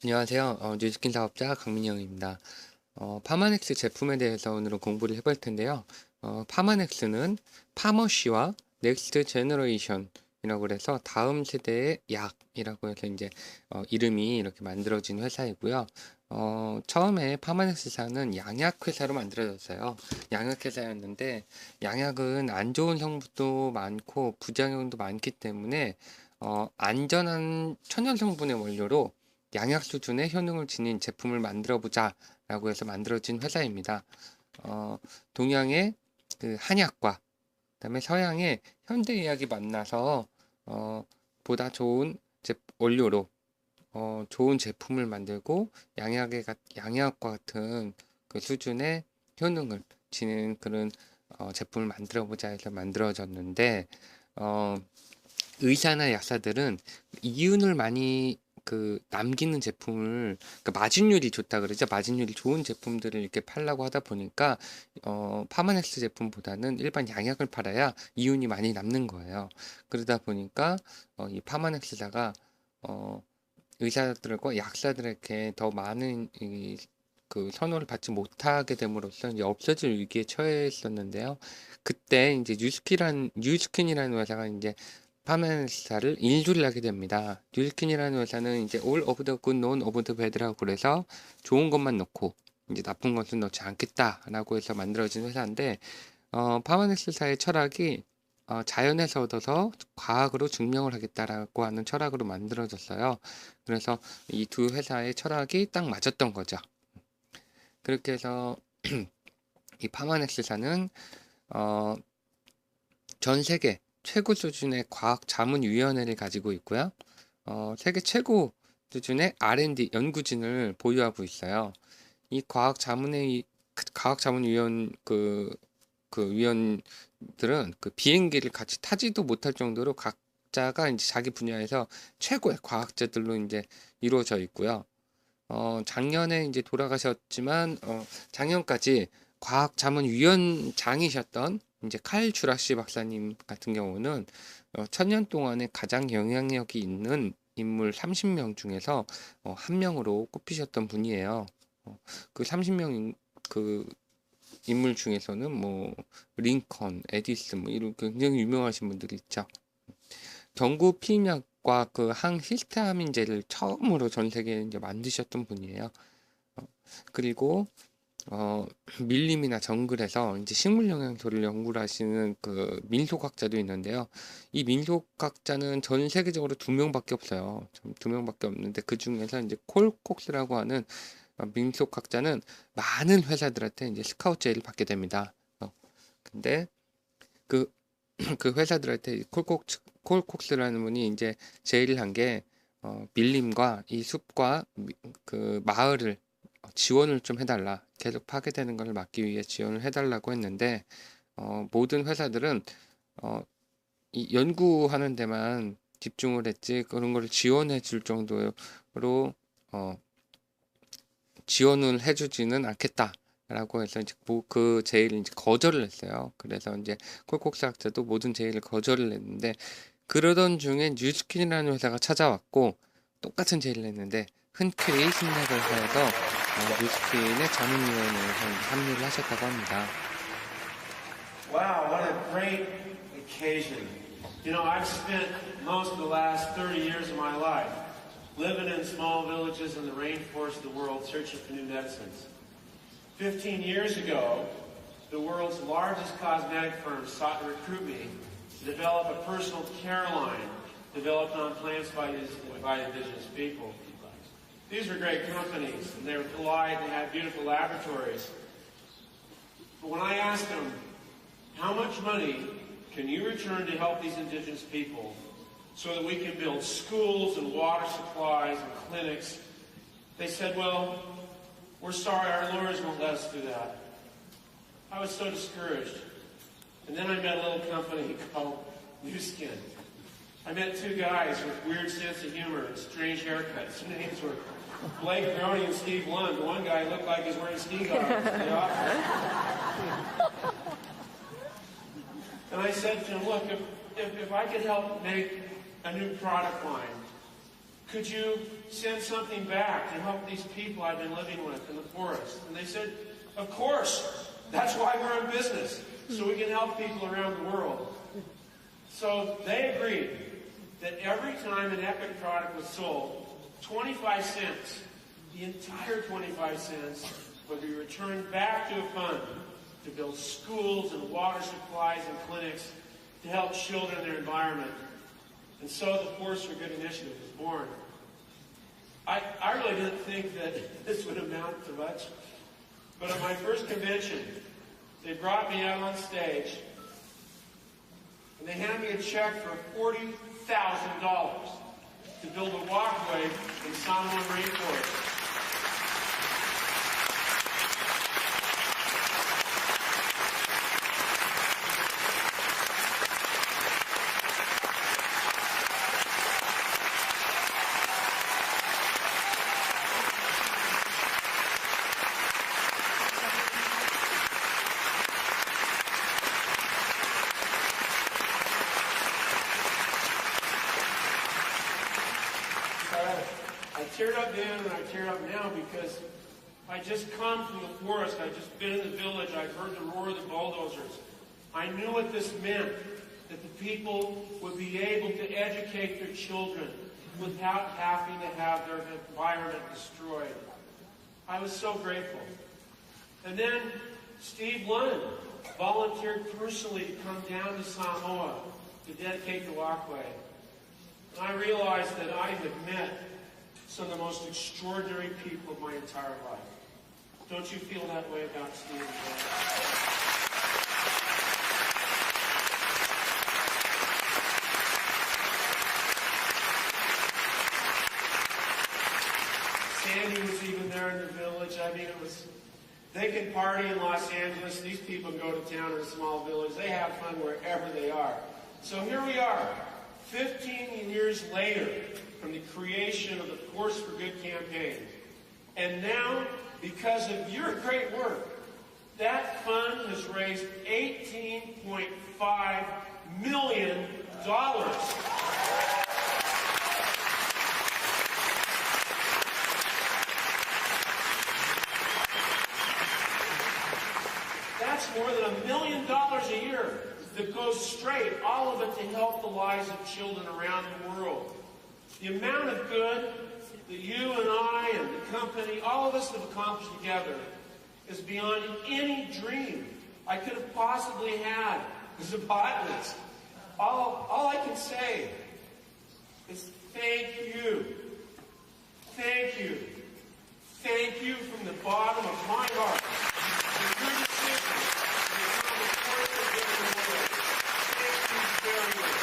안녕하세요. 뉴스킨 사업자 강민영입니다. 파마넥스 제품에 대해서 오늘은 공부를 해볼 텐데요. 파마넥스는 파머시와 넥스트 제너레이션이라고 그래서 다음 세대의 약이라고 해서 이제 이름이 이렇게 만들어진 회사이고요. 처음에 파마넥스사는 양약 회사로 만들어졌어요. 양약 회사였는데 양약은 안 좋은 성분도 많고 부작용도 많기 때문에 안전한 천연 성분의 원료로 양약 수준의 효능을 지닌 제품을 만들어 보자 라고 해서 만들어진 회사입니다. 동양의 그 한약과 그다음에 서양의 현대의학이 만나서 보다 좋은 원료로 좋은 제품을 만들고 양약과 같은 그 수준의 효능을 지닌 그런 제품을 만들어 보자 해서 만들어졌는데 의사나 약사들은 이윤을 많이 남기는 제품을, 마진율이 좋다 그러죠. 마진율이 좋은 제품들을 이렇게 팔려고 하다 보니까 파마넥스 제품보다는 일반 양약을 팔아야 이윤이 많이 남는 거예요. 그러다 보니까 이 파마넥스사가 의사들과 약사들에게 더 많은 그 선호를 받지 못하게 됨으로써 이제 없어질 위기에 처했었는데요. 그때 이제 뉴스킨이라는 회사가 이제 파마넥스사를 인수를 하게 됩니다. 뉴스킨이라는 회사는 이제 all of the good, none of the bad라고 그래서 좋은 것만 넣고 이제 나쁜 것은 넣지 않겠다라고 해서 만들어진 회사인데 파마넥스사의 철학이 자연에서 얻어서 과학으로 증명을 하겠다라고 하는 철학으로 만들어졌어요. 그래서 이 두 회사의 철학이 딱 맞았던 거죠. 그렇게 해서 이 파마넥스사는 전 세계 최고 수준의 과학자문위원회를 가지고 있고요. 세계 최고 수준의 R&D 연구진을 보유하고 있어요. 이 과학자문위원 위원들은 그 비행기를 같이 타지도 못할 정도로 각자가 이제 자기 분야에서 최고의 과학자들로 이제 이루어져 있고요. 작년에 이제 돌아가셨지만 작년까지 과학자문위원장이셨던 이제 칼 주라시 박사님 같은 경우는 천년 동안에 가장 영향력이 있는 인물 30명 중에서 한 명으로 꼽히셨던 분이에요. 그 30명 그 인물 중에서는 뭐 링컨, 에디슨 뭐 이런 굉장히 유명하신 분들이 있죠. 경구 피임약과 그 항히스타민제를 처음으로 전 세계에 이제 만드셨던 분이에요. 그리고 밀림이나 정글에서 이제 식물 영양소를 연구를 하시는 그 민속학자도 있는데요. 이 민속학자는 전 세계적으로 두 명밖에 없어요. 두 명밖에 없는데 그 중에서 이제 콜콕스라고 하는 민속학자는 많은 회사들한테 이제 스카우트 제의를 받게 됩니다. 근데 그, 그 회사들한테 콜콕스라는 분이 이제 제의를 한 게 밀림과 이 숲과 그 마을을 지원을 좀 해달라. 계속 파괴되는 것을 막기 위해 지원을 해달라고 했는데 모든 회사들은 이 연구하는 데만 집중을 했지 그런 걸 지원해 줄 정도로 지원을 해주지는 않겠다라고 해서 이제 그 제의를 이제 거절을 했어요. 그래서 이제 콜콕스 학자도 모든 제의를 거절을 했는데 그러던 중에 뉴스킨이라는 회사가 찾아왔고 똑같은 제의를 했는데 흔쾌히 승낙을 하여서 뉴스킨의 자문위원회에 합류를 하셨다고 합니다. Wow, what a great occasion. You know, I've spent most of the last 30 years of my life living in small villages in the rainforest of the world searching for new medicines. 15 years ago, the world's largest cosmetic firm sought to recruit me to develop a personal care line developed on plants by indigenous people. These were great companies, and they were polite and had beautiful laboratories. But when I asked them, how much money can you return to help these indigenous people so that we can build schools and water supplies and clinics? They said, well, we're sorry, our lawyers won't let us do that. I was so discouraged. And then I met a little company called New Skin. I met two guys with weird sense of humor and strange haircuts. Their names were Blake Brony and Steve Lund. The one guy looked like he was wearing ski goggles in the office. And I said to him, look, if I could help make a new product line, could you send something back to help these people I've been living with in the forest? And they said, of course. That's why we're in business, so we can help people around the world. So they agreed that every time an Epic product was sold, 25 cents, the entire 25 cents, would be returned back to a fund to build schools and water supplies and clinics to help children in their environment. And so the Forest for Good initiative was born. I really didn't think that this would amount to much, but at my first convention, they brought me out on stage, and they handed me a check for $40,000 to build a walkway in Samoan rainforest. I teared up then and I tear up now because I just come from the forest. I've just been in the village. I've heard the roar of the bulldozers. I knew what this meant, that the people would be able to educate their children without having to have their environment destroyed. I was so grateful. And then Steve Lund volunteered personally to come down to Samoa to dedicate the walkway. And I realized that I had met some of the most extraordinary people of my entire life. Don't you feel that way about Steve? Sandy was even there in the village. I mean, they can party in Los Angeles. These people can go to town in a small village. They have fun wherever they are. So here we are, 15 years later from the creation of the Force for Good campaign. And now, because of your great work, that fund has raised $18.5 million. That's more than $1 million a year that goes straight, all of it to help the lives of children around the world. The amount of good that you and I and the company, all of us have accomplished together is beyond any dream I could have possibly had as a botanist. All I can say is thank you. Thank you. Thank you from the bottom of my heart. For your decision to become the Force for Good in the world. Thank you very much.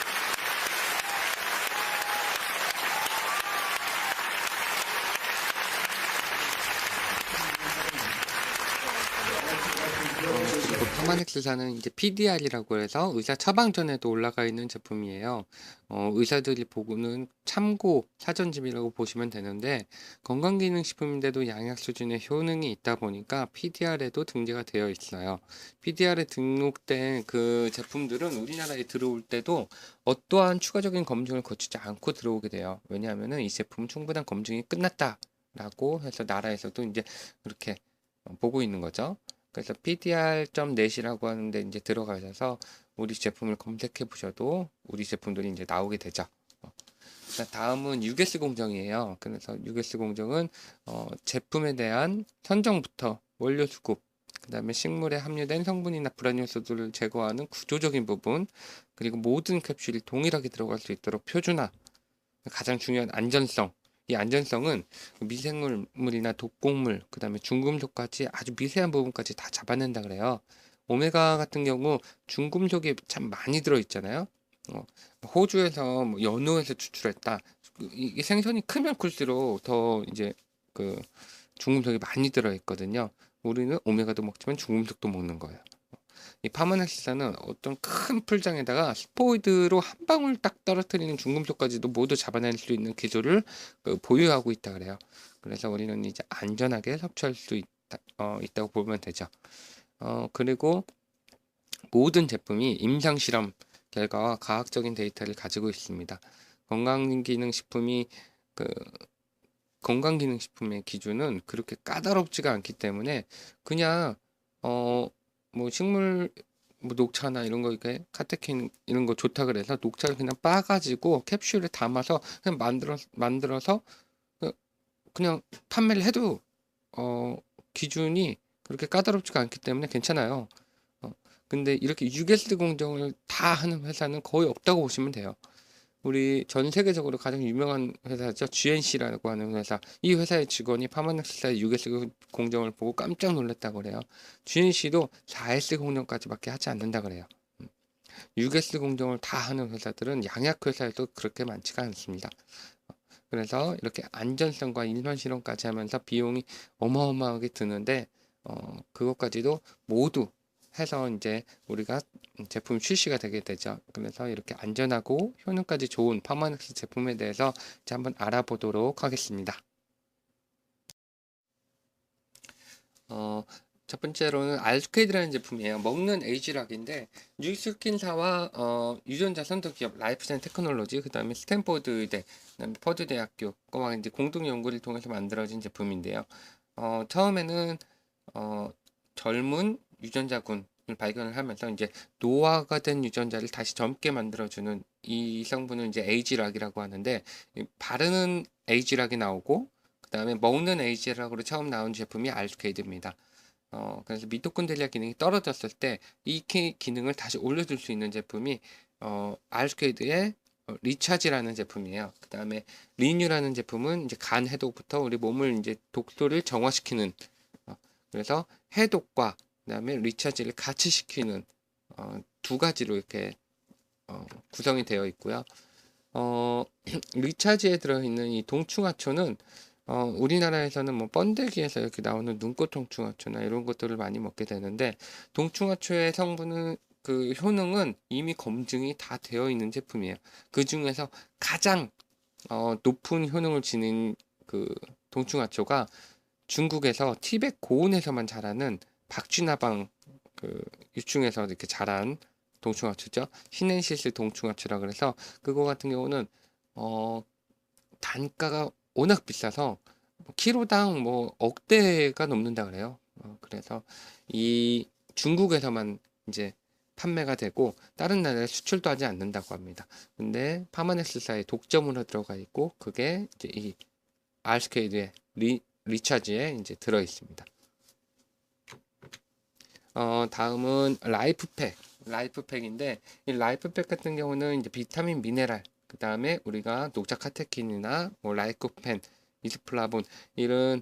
그리고 파마넥스사는 이제 PDR이라고 해서 의사 처방전에도 올라가 있는 제품이에요. 의사들이 보고는 참고 사전집이라고 보시면 되는데 건강기능식품인데도 양약 수준의 효능이 있다 보니까 PDR에도 등재가 되어 있어요. PDR에 등록된 그 제품들은 우리나라에 들어올 때도 어떠한 추가적인 검증을 거치지 않고 들어오게 돼요. 왜냐하면은 이 제품은 충분한 검증이 끝났다라고 해서 나라에서도 이제 그렇게 보고 있는 거죠. 그래서 PDR.net이라고 하는데 이제 들어가셔서 우리 제품을 검색해 보셔도 우리 제품들이 이제 나오게 되죠. 다음은 UGS 공정이에요. 그래서 UGS 공정은 제품에 대한 선정부터 원료 수급, 그 다음에 식물에 함유된 성분이나 불안 요소들을 제거하는 구조적인 부분, 그리고 모든 캡슐이 동일하게 들어갈 수 있도록 표준화, 가장 중요한 안전성. 이 안전성은 미생물이나 독곡물, 그 다음에 중금속까지 아주 미세한 부분까지 다 잡아낸다 그래요. 오메가 같은 경우 중금속이 참 많이 들어있잖아요. 호주에서 뭐 연호에서 추출했다. 이 생선이 크면 클수록 더 이제 그 중금속이 많이 들어있거든요. 우리는 오메가도 먹지만 중금속도 먹는 거예요. 이 파마넥스사는 어떤 큰 풀장에다가 스포이드로 한 방울 딱 떨어뜨리는 중금속까지도 모두 잡아낼 수 있는 기술을 보유하고 있다 그래요. 그래서 우리는 이제 안전하게 섭취할 수 있다고 보면 되죠. 그리고 모든 제품이 임상실험 결과와 과학적인 데이터를 가지고 있습니다. 건강기능식품이 그 건강기능식품의 기준은 그렇게 까다롭지가 않기 때문에 그냥 뭐 식물 뭐 녹차나 이런 거 이렇게 카테킨 이런 거 좋다 그래서 녹차를 그냥 빻아가지고 캡슐에 담아서 그냥 만들어서 그냥 판매를 해도 어 기준이 그렇게 까다롭지가 않기 때문에 괜찮아요. 근데 이렇게 UGS 공정을 다 하는 회사는 거의 없다고 보시면 돼요. 우리 전 세계적으로 가장 유명한 회사죠. GNC라고 하는 회사. 이 회사의 직원이 파마넥스사의 UGS 공정을 보고 깜짝 놀랐다고 그래요. GNC도 4S 공정까지밖에 하지 않는다 그래요. UGS 공정을 다 하는 회사들은 양약 회사에도 그렇게 많지가 않습니다. 그래서 이렇게 안전성과 일반 실험까지 하면서 비용이 어마어마하게 드는데 그것까지도 모두 해서 이제 우리가 제품 출시가 되게 되죠. 그래서 이렇게 안전하고 효능까지 좋은 파마넥스 제품에 대해서 이제 한번 알아보도록 하겠습니다. 첫 번째로는 알스케이드라는 제품이에요. 먹는 에이지락인데 뉴스킨사와 유전자 선도 기업 라이프사인 테크놀로지, 그다음에 스탠포드 의대, 그다음에 퍼드 대학교 거와 이제 공동 연구를 통해서 만들어진 제품인데요. 처음에는 젊은 유전자군을 발견을 하면서 이제 노화가 된 유전자를 다시 젊게 만들어주는 이 성분은 이제 에이지락이라고 하는데, 바르는 에이지락이 나오고 그다음에 먹는 에이지락으로 처음 나온 제품이 알스케이드입니다. 그래서 미토콘드리아 기능이 떨어졌을 때 이 기능을 다시 올려줄 수 있는 제품이 알스케이드의 리차지라는 제품이에요. 그 다음에 리뉴라는 제품은 이제 간 해독부터 우리 몸을 이제 독소를 정화시키는, 그래서 해독과 그다음에 리차지를 같이 시키는 두 가지로 이렇게 구성이 되어 있고요. 리차지에 들어있는 이 동충하초는 우리나라에서는 뭐 번데기에서 이렇게 나오는 눈꽃 동충하초나 이런 것들을 많이 먹게 되는데, 동충하초의 성분은 그 효능은 이미 검증이 다 되어 있는 제품이에요. 그 중에서 가장 높은 효능을 지닌 그 동충하초가 중국에서 티베트 고온에서만 자라는 박쥐나방 그 유충에서 이렇게 자란 동충하초죠. 시넨시스 동충하초라 그래서 그거 같은 경우는 단가가 워낙 비싸서 키로당 뭐 억대가 넘는다 그래요. 그래서 이 중국에서만 이제 판매가 되고 다른 나라에 수출도 하지 않는다고 합니다. 근데 파마넥스사의 독점으로 들어가 있고 그게 이제 이 알스케이드의 리차지에 이제 들어 있습니다. 다음은 라이프팩인데, 이 라이프팩 같은 경우는 이제 비타민, 미네랄, 그 다음에 우리가 녹차 카테킨이나 뭐 라이코펜, 이스플라본 이런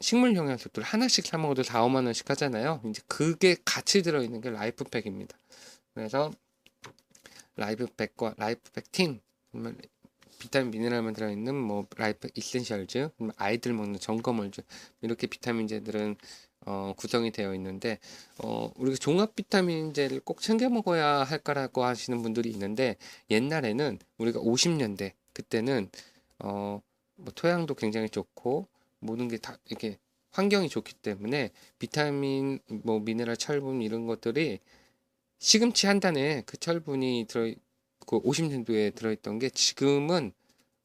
식물 영양소들 하나씩 사 먹어도 4, 5만 원씩 하잖아요. 이제 그게 같이 들어 있는 게 라이프팩입니다. 그래서 라이프팩과 라이프팩틴, 비타민 미네랄만 들어있는 뭐 라이프 이센셜즈, 아이들 먹는 점검물주, 이렇게 비타민제들은 구성이 되어 있는데, 우리가 종합 비타민제를 꼭 챙겨 먹어야 할까라고 하시는 분들이 있는데, 옛날에는 우리가 50년대 그때는 뭐 토양도 굉장히 좋고 모든 게 다 이렇게 환경이 좋기 때문에 비타민, 뭐 미네랄, 철분 이런 것들이 시금치 한 단에 그 철분이 그 50년도에 들어있던 게 지금은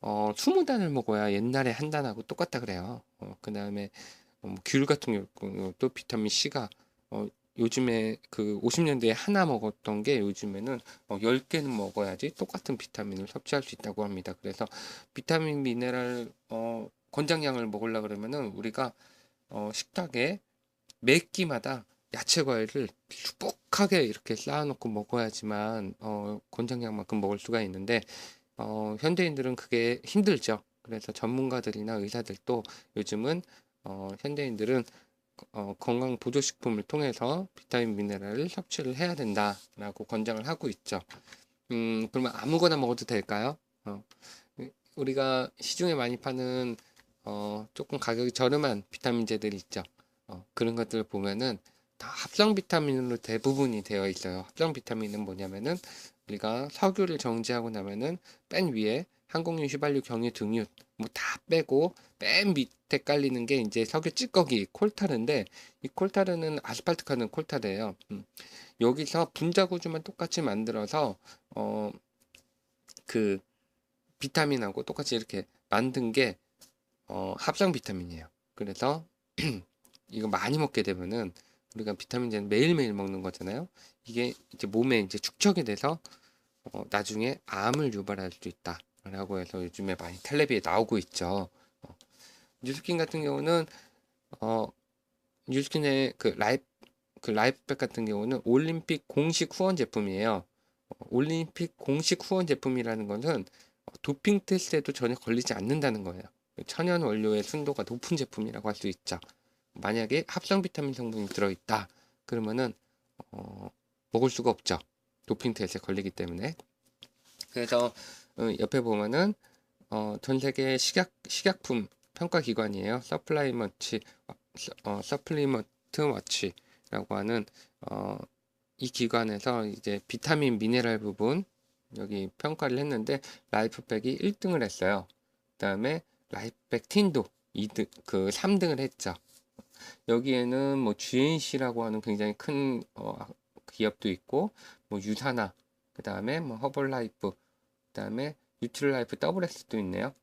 20단을 먹어야 옛날에 한 단하고 똑같다 그래요. 그 다음에 귤 같은 경우도 비타민 C가 요즘에 그 50년대에 하나 먹었던 게 요즘에는 10개는 먹어야지 똑같은 비타민을 섭취할 수 있다고 합니다. 그래서 비타민 미네랄 권장량을 먹으려 그러면은 우리가 식탁에 매 끼마다 야채 과일을 수북하게 이렇게 쌓아놓고 먹어야지만 권장량만큼 먹을 수가 있는데, 현대인들은 그게 힘들죠. 그래서 전문가들이나 의사들도 요즘은 현대인들은 건강 보조식품을 통해서 비타민 미네랄을 섭취를 해야 된다라고 권장을 하고 있죠. 그러면 아무거나 먹어도 될까요? 우리가 시중에 많이 파는 조금 가격이 저렴한 비타민제들이 있죠. 그런 것들을 보면은 다 합성 비타민으로 대부분이 되어 있어요. 합성 비타민은 뭐냐면은 우리가 석유를 정지하고 나면은 맨 위에 항공유, 휘발유, 경유, 등유 뭐 다 빼고 맨 밑에 깔리는 게 이제 석유 찌꺼기 콜타르인데, 이 콜타르는 아스팔트카는 콜타르예요. 여기서 분자 구조만 똑같이 만들어서 그 비타민하고 똑같이 이렇게 만든 게 합성 비타민이에요. 그래서 이거 많이 먹게 되면은 우리가 비타민제는 매일매일 먹는 거잖아요. 이게 이제 몸에 이제 축적이 돼서 나중에 암을 유발할 수 있다라고 해서 요즘에 많이 텔레비에 나오고 있죠. 뉴스킨 같은 경우는 어, 뉴스킨의 그 라이프백 같은 경우는 올림픽 공식 후원 제품이에요. 올림픽 공식 후원 제품이라는 것은 도핑 테스트에도 전혀 걸리지 않는다는 거예요. 천연 원료의 순도가 높은 제품이라고 할 수 있죠. 만약에 합성 비타민 성분이 들어있다 그러면은 먹을 수가 없죠. 도핑 테스트에 걸리기 때문에. 그래서 옆에 보면은 전 세계 식약품 평가 기관이에요. 서플리먼트 워치라고 하는 이 기관에서 이제 비타민 미네랄 부분 여기 평가를 했는데 라이프백이 1등을 했어요. 그다음에 라이프백 틴도 2등 그 3등을 했죠. 여기에는 뭐 GNC라고 하는 굉장히 큰 기업도 있고 뭐 유사나 그다음에 뭐 허벌라이프 그다음에 뉴트럴라이프 WS도 있네요.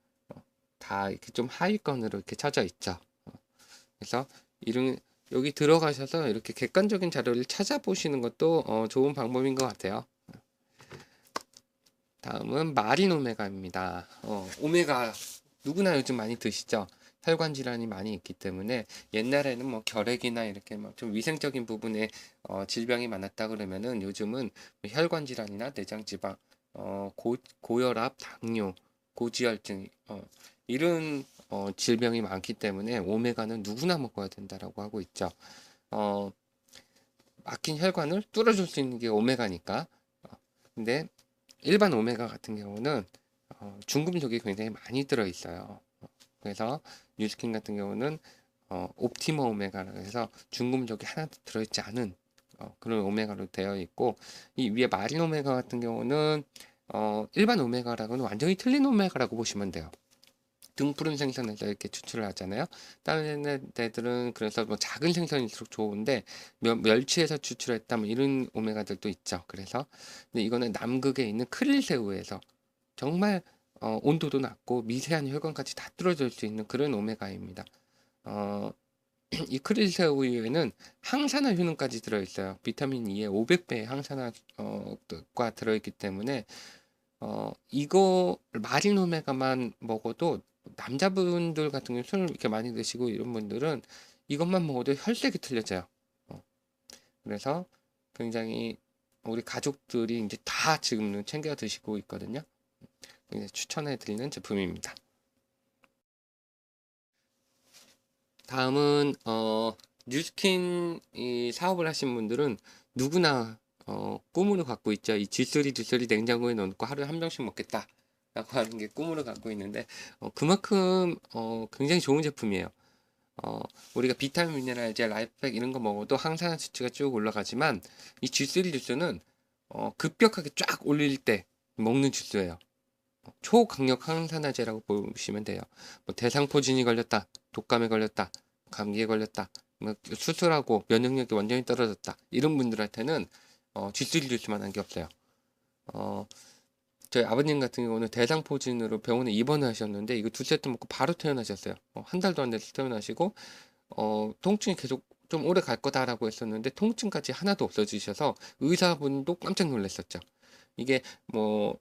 다 이렇게 좀 하위권으로 이렇게 쳐져 있죠. 그래서 이런 여기 들어가셔서 이렇게 객관적인 자료를 찾아보시는 것도 좋은 방법인 것 같아요. 다음은 마린 오메가입니다. 오메가 누구나 요즘 많이 드시죠? 혈관 질환이 많이 있기 때문에 옛날에는 뭐 결핵이나 이렇게 막 좀 위생적인 부분에 질병이 많았다 그러면은 요즘은 뭐 혈관 질환이나 내장 지방, 고혈압, 당뇨, 고지혈증 이런 질병이 많기 때문에 오메가는 누구나 먹어야 된다라고 하고 있죠. 어, 막힌 혈관을 뚫어줄 수 있는 게 오메가니까. 근데 일반 오메가 같은 경우는 중금속이 굉장히 많이 들어 있어요. 그래서 뉴스킨 같은 경우는 옵티머 오메가라고 해서 중금속이 하나도 들어있지 않은 그런 오메가로 되어 있고 이 위에 마린 오메가 같은 경우는 일반 오메가라고는 완전히 틀린 오메가라고 보시면 돼요. 등푸른 생선에서 이렇게 추출을 하잖아요. 다른 애들은 그래서 뭐 작은 생선일수록 좋은데 멸치에서 추출했다 뭐 이런 오메가들도 있죠. 그래서 근데 이거는 남극에 있는 크릴새우에서 정말 온도도 낮고 미세한 혈관까지 다 뚫어줄 수 있는 그런 오메가입니다. 어, 이 크릴새우에는 항산화 효능까지 들어있어요. 비타민 E의 500배의 항산화가 들어있기 때문에 이거 마린 오메가만 먹어도 남자분들 같은 경우 술을 이렇게 많이 드시고 이런 분들은 이것만 먹어도 혈색이 틀려져요. 그래서 굉장히 우리 가족들이 이제 다 지금은 챙겨 드시고 있거든요. 추천해 드리는 제품입니다. 다음은 뉴스킨 이 사업을 하신 분들은 누구나 꿈으로 갖고 있죠. 이 G3 냉장고에 넣어놓고 하루에 한 병씩 먹겠다 라고 하는 게 꿈으로 갖고 있는데 그만큼 굉장히 좋은 제품이에요. 우리가 비타민 미네랄제 라이프팩 이런 거 먹어도 항산화 수치가 쭉 올라가지만 이 G3 주스는 급격하게 쫙 올릴 때 먹는 주스예요. 초강력 항산화제라고 보시면 돼요. 뭐 대상포진이 걸렸다, 독감에 걸렸다, 감기에 걸렸다, 뭐 수술하고 면역력이 완전히 떨어졌다 이런 분들한테는 쥐쓸이 줄 만한 게 없어요. 저희 아버님 같은 경우는 대상포진으로 병원에 입원을 하셨는데 이거 2세트 먹고 바로 퇴원하셨어요. 한 달도 안 돼서 퇴원하시고 통증이 계속 좀 오래 갈 거다라고 했었는데 통증까지 하나도 없어지셔서 의사분도 깜짝 놀랐었죠. 이게 뭐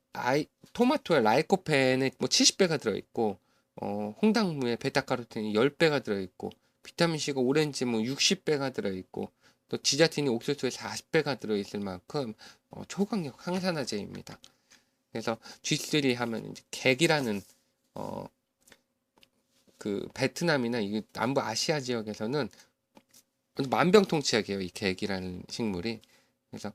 토마토에 라이코펜에 뭐 70배가 들어있고 홍당무에 베타카로틴이 10배가 들어있고 비타민C가 오렌지 뭐 60배가 들어있고 또 지자틴이 옥수수에 40배가 들어있을 만큼 초강력 항산화제입니다. 그래서 G3 하면 이제 객이라는 그 베트남이나 이 남부 아시아 지역에서는 만병통치약이에요. 이 객이라는 식물이. 그래서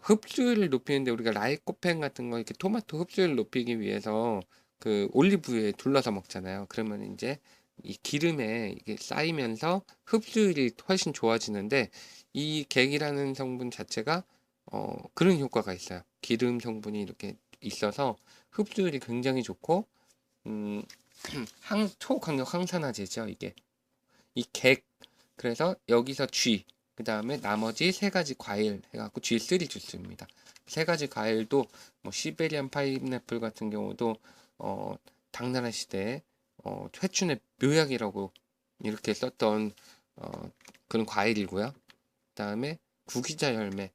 흡수율을 높이는데 우리가 라이코펜 같은 거 이렇게 토마토 흡수율을 높이기 위해서 그 올리브유에 둘러서 먹잖아요. 그러면 이제 이 기름에 이게 쌓이면서 흡수율이 훨씬 좋아지는데 이 객이라는 성분 자체가 그런 효과가 있어요. 기름 성분이 이렇게 있어서 흡수율이 굉장히 좋고 초강력 항산화제죠. 이게 이 객 그래서 여기서 G 그 다음에 나머지 세 가지 과일 해갖고 G3 주스입니다. 세 가지 과일도 뭐 시베리안 파인애플 같은 경우도 당나라 시대에 회춘의 묘약이라고 이렇게 썼던 그런 과일이고요. 그다음에 구기자 열매,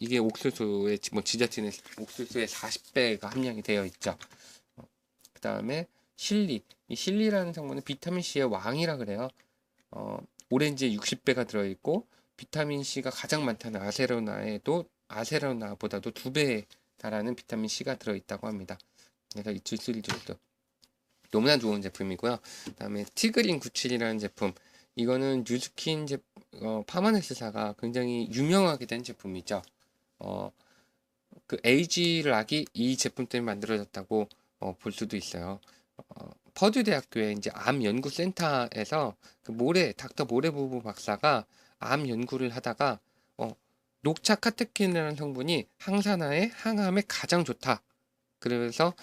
이게 옥수수의 뭐 지자체는 옥수수의 40배가 함량이 되어 있죠. 그다음에 실리, 이 실리라는 성분은 비타민 C의 왕이라 그래요. 오렌지에 60배가 들어있고 비타민 C가 가장 많다는 아세로나보다도 2배에 달하는 비타민 C가 들어있다고 합니다. 그래서 이 주스도 너무나 좋은 제품이고요. 그다음에 티그린 97이라는 제품, 이거는 뉴스킨 파마넥스사가 굉장히 유명하게 된 제품이죠. 그 에이지락이 이 제품 때문에 만들어졌다고 볼 수도 있어요. 퍼듀 대학교의 이제 암 연구센터에서 닥터 모레 부부 박사가 암 연구를 하다가 녹차 카테킨이라는 성분이 항산화에 항암에 가장 좋다. 그래서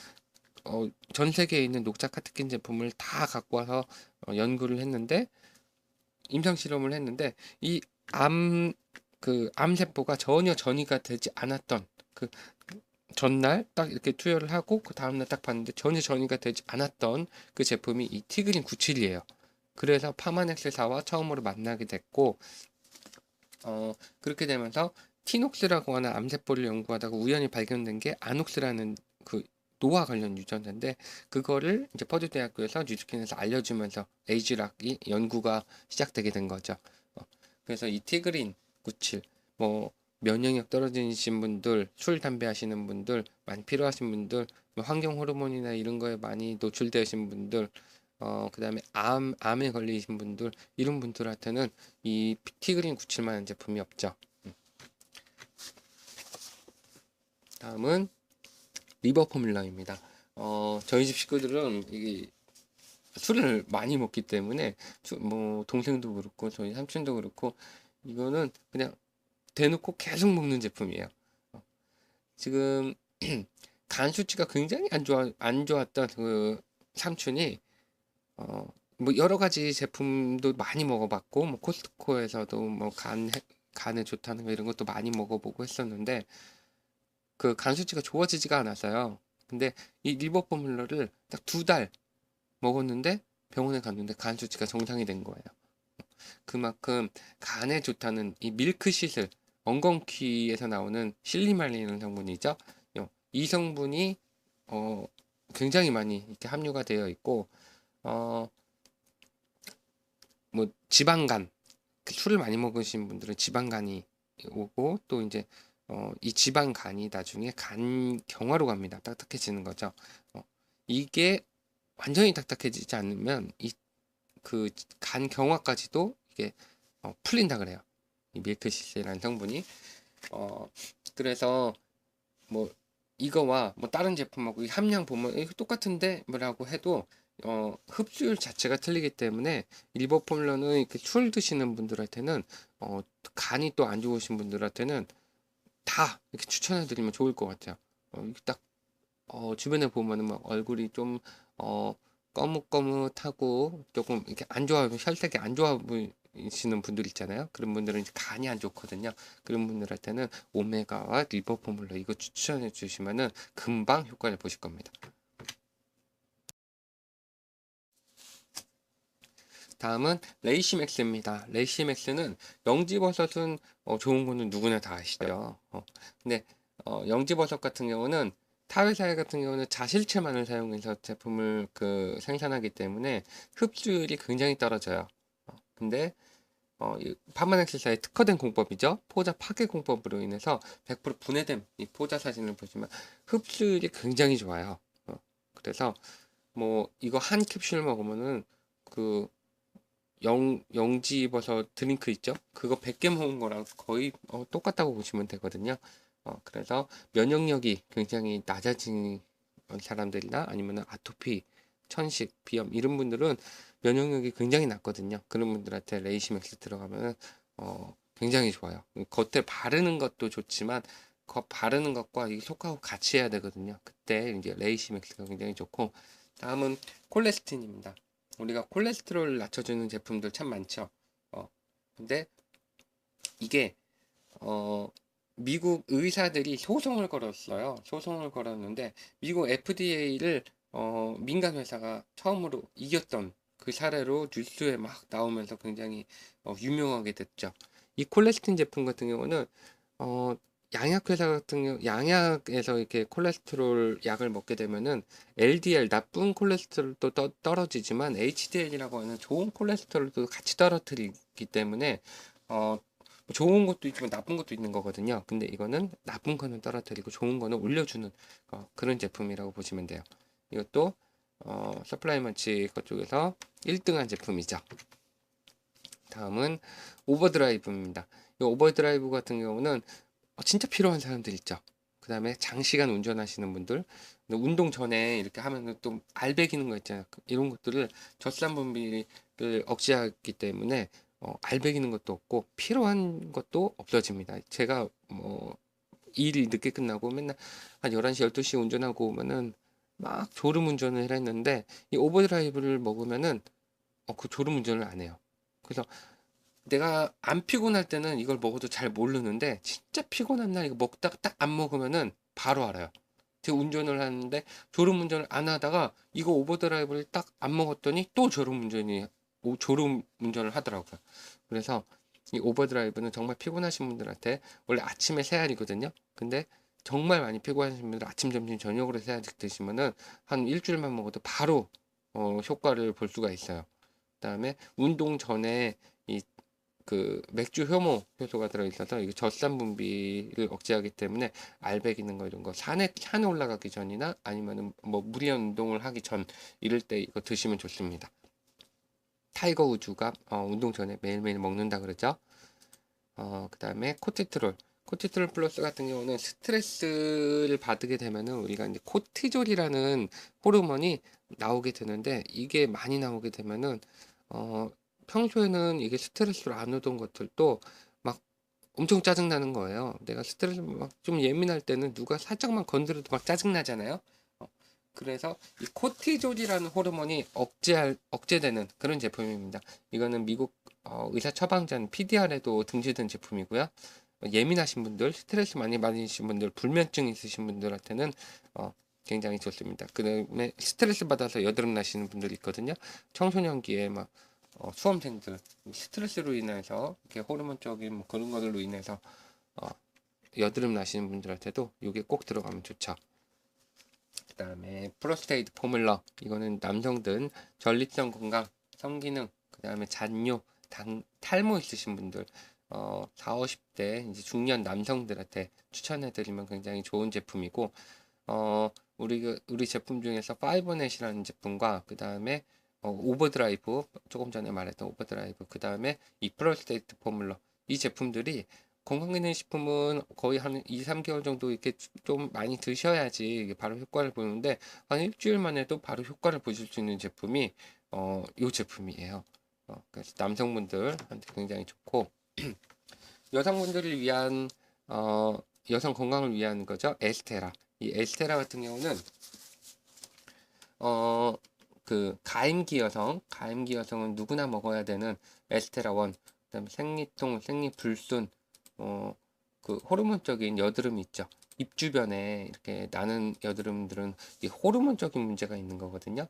전 세계에 있는 녹차 카테킨 제품을 다 갖고 와서 연구를 했는데, 임상 실험을 했는데, 이 암세포가 전혀 전이가 되지 않았던 그 전날 딱 이렇게 투여를 하고 그 다음날 딱 봤는데 전혀 전이가 되지 않았던 그 제품이 이 티그린 97이에요. 그래서 파마넥스사와 처음으로 만나게 됐고, 그렇게 되면서 티녹스라고 하는 암세포를 연구하다가 우연히 발견된 게 아녹스라는 그 노화 관련 유전자인데, 그거를 이제 퍼듀 대학교에서 뉴스킨에서 알려주면서 에이즈락이 연구가 시작되게 된 거죠. 그래서 이 티그린 97, 뭐 면역력 떨어지신 분들, 술, 담배 하시는 분들, 많이 필요하신 분들, 뭐 환경 호르몬이나 이런 거에 많이 노출되신 분들, 그다음에 암에 걸리신 분들, 이런 분들한테는 이 티그린 97만한 제품이 없죠. 다음은 리버 포뮬러입니다. 저희 집 식구들은 이게 술을 많이 먹기 때문에 뭐 동생도 그렇고 저희 삼촌도 그렇고 이거는 그냥 대놓고 계속 먹는 제품이에요. 지금 간 수치가 굉장히 안 좋았던 그 삼촌이 뭐 여러 가지 제품도 많이 먹어봤고, 뭐 코스트코에서도 뭐 간에 좋다는 거 이런 것도 많이 먹어보고 했었는데 그 간 수치가 좋아지지가 않았어요. 근데 이 리버 포뮬러를 딱 2달 먹었는데 병원에 갔는데 간 수치가 정상이 된 거예요. 그만큼 간에 좋다는 이 밀크시슬, 엉겅퀴에서 나오는 실리말리는 성분이죠. 이 성분이 굉장히 많이 이렇게 함유가 되어 있고, 뭐 지방간, 술을 많이 먹으신 분들은 지방간이 오고, 또 이제 이 지방간이 나중에 간 경화로 갑니다. 딱딱해지는 거죠. 이게 완전히 딱딱해지지 않으면 이 그 간 경화까지도 이게 풀린다 그래요. 이 밀크시스라는 성분이. 그래서 뭐 이거와 뭐 다른 제품하고 이 함량 보면 이거 똑같은데 뭐라고 해도 흡수율 자체가 틀리기 때문에 리버 포뮬러는 이렇게 술 드시는 분들한테는 간이 또 안 좋으신 분들한테는 다 이렇게 추천해 드리면 좋을 것 같아요. 이렇게 딱 주변에 보면은 막 얼굴이 좀 거뭇거뭇하고 조금 이렇게 안 좋아, 혈색이 안 좋아 보이시는 분들 있잖아요. 그런 분들은 이제 간이 안 좋거든요. 그런 분들한테는 오메가와 리버 포뮬러 이거 추천해 주시면은 금방 효과를 보실 겁니다. 다음은 레이시맥스입니다. 레이시맥스는 영지버섯은 좋은 거는 누구나 다 아시죠. 근데 영지버섯 같은 경우는 타 회사 같은 경우는 자실체만을 사용해서 제품을 생산하기 때문에 흡수율이 굉장히 떨어져요. 근데 이 파마넥스사의 특화된 공법이죠. 포자 파괴 공법으로 인해서 100% 분해된 이 포자 사진을 보시면 흡수율이 굉장히 좋아요. 그래서 뭐 이거 한 캡슐 먹으면은 그 영지버섯 드링크 있죠? 그거 100개 먹은 거랑 거의 똑같다고 보시면 되거든요. 그래서 면역력이 굉장히 낮아진 사람들이나 아니면 아토피, 천식, 비염 이런 분들은 면역력이 굉장히 낮거든요. 그런 분들한테 레이시맥스 들어가면 굉장히 좋아요. 겉에 바르는 것도 좋지만 바르는 것과 이 속하고 같이 해야 되거든요. 그때 이제 레이시맥스가 굉장히 좋고, 다음은 콜레스틴입니다. 우리가 콜레스테롤을 낮춰주는 제품들 참 많죠. 근데 이게 미국 의사들이 소송을 걸었어요. 소송을 걸었는데 미국 FDA를 민간 회사가 처음으로 이겼던 그 사례로 뉴스에 막 나오면서 굉장히 유명하게 됐죠. 이 콜레스틴 제품 같은 경우는 어, 양약회사 같은 경우, 양약에서 이렇게 콜레스테롤 약을 먹게 되면은 LDL, 나쁜 콜레스테롤도 떨어지지만 HDL이라고 하는 좋은 콜레스테롤도 같이 떨어뜨리기 때문에, 좋은 것도 있지만 나쁜 것도 있는 거거든요. 근데 이거는 나쁜 거는 떨어뜨리고 좋은 거는 올려주는 그런 제품이라고 보시면 돼요. 이것도, 서플라이먼치 그쪽에서 1등한 제품이죠. 다음은 오버드라이브입니다. 이 오버드라이브 같은 경우는 진짜 필요한 사람들 있죠. 그 다음에 장시간 운전하시는 분들, 운동 전에 이렇게 하면 또 알배기는 거 있잖아요. 이런 것들을 젖산 분비를 억제하기 때문에 알배기는 것도 없고 필요한 것도 없어집니다. 제가 뭐 일이 늦게 끝나고 맨날 한 11시, 12시 운전하고 오면은 막 졸음 운전을 했는데 이 오버드라이브를 먹으면은 그 졸음 운전을 안 해요. 그래서 내가 안 피곤할 때는 이걸 먹어도 잘 모르는데 진짜 피곤한 날 이거 먹다가 딱 안 먹으면은 바로 알아요. 제가 운전을 하는데 졸음 운전을 안 하다가 이거 오버드라이브를 딱 안 먹었더니 또 졸음 운전을 하더라고요. 그래서 이 오버드라이브는 정말 피곤하신 분들한테 원래 아침에 세 알이거든요. 근데 정말 많이 피곤하신 분들 아침, 점심, 저녁으로 세 알씩 드시면은 한 일주일만 먹어도 바로 효과를 볼 수가 있어요. 그다음에 운동 전에 이 맥주 효모 효소가 들어있어서 이게 젖산 분비를 억제하기 때문에 알배기는 거 이런 거 산에 올라가기 전이나 아니면은 뭐 무리한 운동을 하기 전 이럴 때 이거 드시면 좋습니다. 타이거 우즈가 운동 전에 매일매일 먹는다 그러죠. 그다음에 코티트롤 플러스 같은 경우는 스트레스를 받게 되면은 우리가 이제 코티졸이라는 호르몬이 나오게 되는데 이게 많이 나오게 되면은 어, 평소에는 이게 스트레스로 안 오던 것들도 막 엄청 짜증나는 거예요. 내가 스트레스 막 좀 예민할 때는 누가 살짝만 건드려도 막 짜증나잖아요. 어, 그래서 이 코티졸이라는 호르몬이 억제되는 그런 제품입니다. 이거는 미국 의사 처방전 PDR에도 등재된 제품이고요. 예민하신 분들, 스트레스 많이 받으신 분들, 불면증 있으신 분들한테는 굉장히 좋습니다. 그다음에 스트레스 받아서 여드름 나시는 분들 있거든요. 청소년기에 막 수험생들 스트레스로 인해서 이렇게 호르몬적인 뭐 그런 것들로 인해서 어, 여드름 나시는 분들한테도 이게 꼭 들어가면 좋죠. 그다음에 프로스테이트 포뮬러 이거는 남성들 전립선 건강, 성기능, 그다음에 잔뇨, 탈모 있으신 분들 4, 50대 이제 중년 남성들한테 추천해드리면 굉장히 좋은 제품이고 우리 제품 중에서 파이버넷이라는 제품과 그 다음에 오버드라이브 조금 전에 말했던 오버드라이브 그 다음에 이 프로스테이트 포뮬러 이 제품들이 건강기능식품은 거의 한 2, 3개월 정도 이렇게 좀 많이 드셔야지 이게 바로 효과를 보는데 한 일주일만 해도 바로 효과를 보실 수 있는 제품이 이 제품이에요. 그래서 남성분들한테 굉장히 좋고 여성분들을 위한 어, 여성 건강을 위한 거죠. 에스테라. 이 에스테라 같은 경우는 어, 가임기 여성은 누구나 먹어야 되는 에스테라 원, 그다음에 생리통, 생리불순, 어, 호르몬적인 여드름 있죠. 입 주변에 이렇게 나는 여드름들은 이 호르몬적인 문제가 있는 거거든요.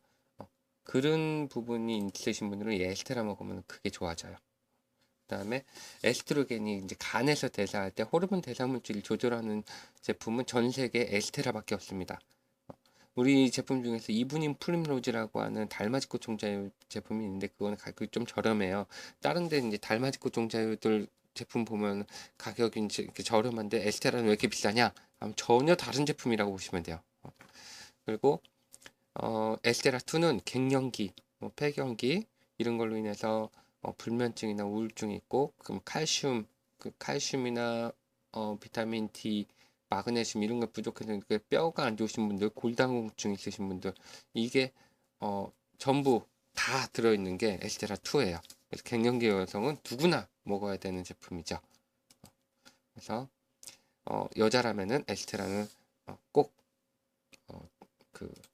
그런 부분이 있으신 분들은 이 에스테라 먹으면 그게 좋아져요. 그다음에 에스트로겐이 이제 간에서 대사할 때 호르몬 대사 물질을 조절하는 제품은 전 세계 에스테라밖에 없습니다. 우리 제품 중에서 이브닝 프림로즈라고 하는 달맞이꽃 종자유 제품이 있는데 그거는 가격이 좀 저렴해요. 다른 데 이제 달맞이꽃 종자유들 제품 보면 가격이 이제 이렇게 저렴한데 에스테라는 왜 이렇게 비싸냐? 전혀 다른 제품이라고 보시면 돼요. 그리고 에스테라2는 갱년기, 뭐 폐경기 이런 걸로 인해서 불면증이나 우울증이 있고 그럼 칼슘이나 비타민 D, 마그네슘 이런 거 부족해서 그 뼈가 안 좋으신 분들, 골다공증 있으신 분들 이게 전부 다 들어있는 게 에스테라2예요. 그래서 갱년기 여성은 누구나 먹어야 되는 제품이죠. 그래서 여자라면은 에스테라는 꼭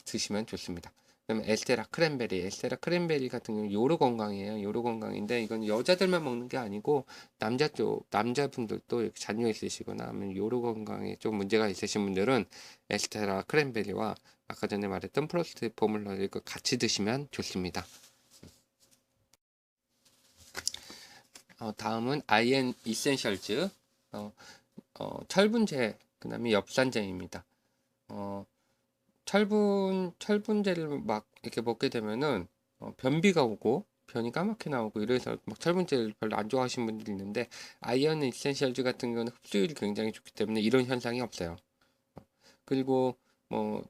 드시면 좋습니다. 그다음에 에스테라 크랜베리 같은 경우는 요로 건강이에요. 요로 건강인데 이건 여자들만 먹는 게 아니고 남자분들도 이렇게 자녀 있으시거나 하면 요로 건강에 좀 문제가 있으신 분들은 에스테라 크랜베리와 아까 전에 말했던 프로스트 포뮬러 이거 같이 드시면 좋습니다. 다음은 아이엔 이센셜즈 철분제 그다음에 엽산제입니다. 어, 철분제를 막 이렇게 먹게 되면은 변비가 오고 변이 까맣게 나오고 이래서 막 철분제를 별로 안 좋아하시는 분들이 있는데 아이언 이센셜즈 같은 경우는 흡수율이 굉장히 좋기 때문에 이런 현상이 없어요. 그리고 뭐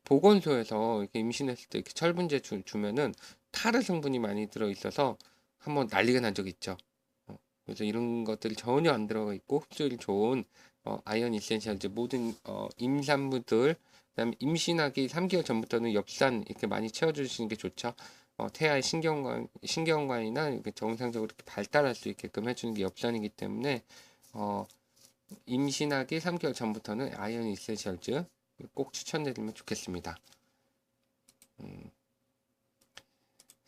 보건소에서 이렇게 임신했을 때 이렇게 철분제 주면은 타르 성분이 많이 들어 있어서 한번 난리가 난 적이 있죠. 그래서 이런 것들이 전혀 안 들어가 있고 흡수율이 좋은 아이언 이센셜즈 모든 임산부들 그다음에 임신하기 3개월 전부터는 엽산 이렇게 많이 채워주시는 게 좋죠. 태아의 신경관이나 이렇게 정상적으로 이렇게 발달할 수 있게끔 해주는 게 엽산이기 때문에 임신하기 3개월 전부터는 아이언 이센셜즈 꼭 추천드리면 좋겠습니다.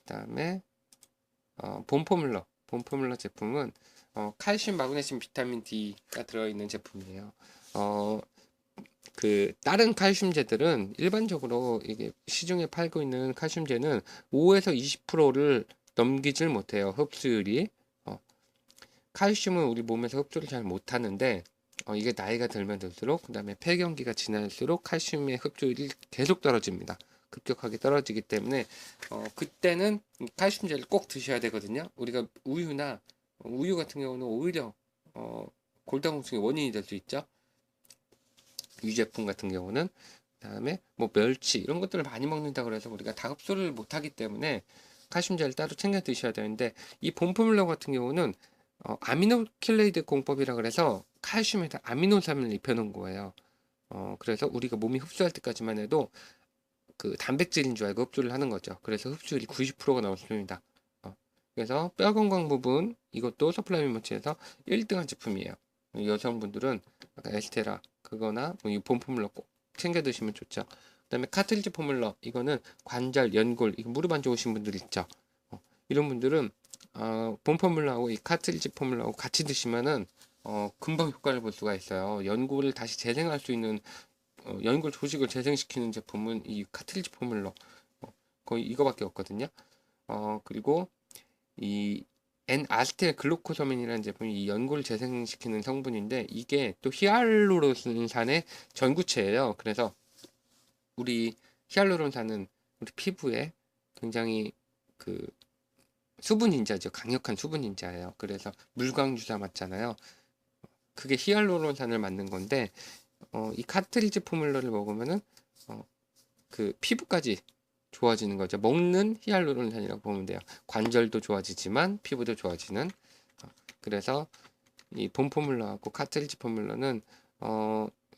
그다음에 본포뮬러 제품은 칼슘, 마그네슘, 비타민 D가 들어있는 제품이에요. 그 다른 칼슘제들은 일반적으로 이게 시중에 팔고 있는 칼슘제는 5에서 20%를 넘기질 못해요. 흡수율이. 칼슘은 우리 몸에서 흡수를 잘 못하는데 이게 나이가 들면 들수록 그다음에 폐경기가 지날수록 칼슘의 흡수율이 계속 떨어집니다. 급격하게 떨어지기 때문에 그때는 칼슘제를 꼭 드셔야 되거든요. 우리가 우유 같은 경우는 오히려 골다공증의 원인이 될 수 있죠. 유제품 같은 경우는 그다음에 뭐 멸치 이런 것들을 많이 먹는다 그래서 우리가 다 흡수를 못하기 때문에 칼슘제를 따로 챙겨 드셔야 되는데 이 본포뮬러 같은 경우는 아미노킬레이드 공법이라 그래서 칼슘에다 아미노산을 입혀놓은 거예요. 그래서 우리가 몸이 흡수할 때까지만 해도 그 단백질인 줄 알고 흡수를 하는 거죠. 그래서 흡수율이 90%가 나왔습니다. 그래서 뼈 건강 부분 이것도 서플라이먼트에서 1등한 제품이에요. 여성분들은 에스테라 그거나 이 본포뮬러 꼭 챙겨 드시면 좋죠. 그다음에 카트리지 포뮬러 이거는 관절, 연골 이거 무릎 안 좋으신 분들 있죠. 이런 분들은 본포뮬러하고 이 카트리지 포뮬러하고 같이 드시면은 금방 효과를 볼 수가 있어요. 연골을 다시 재생할 수 있는 연골 조직을 재생시키는 제품은 이 카트리지 포뮬러 거의 이거밖에 없거든요. 그리고 이 N아스틸 글루코사민이라는 제품이 이 연골 재생시키는 성분인데 이게 또 히알루론산의 전구체예요. 그래서 우리 히알루론산은 우리 피부에 굉장히 그 수분 인자죠. 강력한 수분 인자예요. 그래서 물광 주사 맞잖아요. 그게 히알루론산을 맞는 건데 이 카트리지 포뮬러를 먹으면은 그 피부까지 좋아지는 거죠. 먹는 히알루론산이라고 보면 돼요. 관절도 좋아지지만 피부도 좋아지는. 그래서 이 본포뮬러하고 카트리지 포뮬러는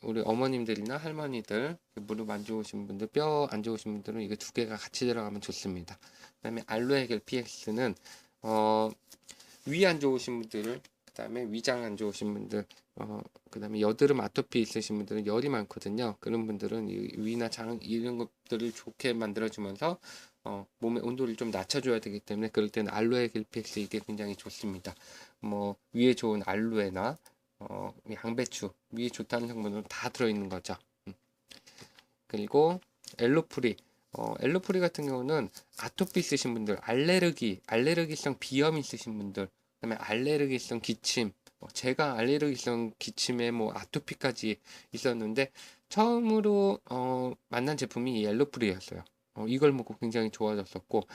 우리 어머님들이나 할머니들 무릎 안 좋으신 분들, 뼈 안 좋으신 분들은 이게 두 개가 같이 들어가면 좋습니다. 그다음에 알로에겔 PX는 위 안 좋으신 분들, 그다음에 위장 안 좋으신 분들, 그다음에 여드름 아토피 있으신 분들은 열이 많거든요. 그런 분들은 이 위나 장 이런 것들을 좋게 만들어주면서 몸의 온도를 좀 낮춰줘야 되기 때문에 그럴 때는 알로에 겔피엑스 이게 굉장히 좋습니다. 뭐 위에 좋은 알로에나 양배추 위에 좋다는 성분은 다 들어있는 거죠. 그리고 엘로프리 같은 경우는 아토피 있으신 분들, 알레르기성 비염 있으신 분들, 그다음에 알레르기성 기침, 제가 알레르기성 기침에 뭐 아토피까지 있었는데 처음으로 만난 제품이 이 엘로프리였어요. 이걸 먹고 굉장히 좋아졌었고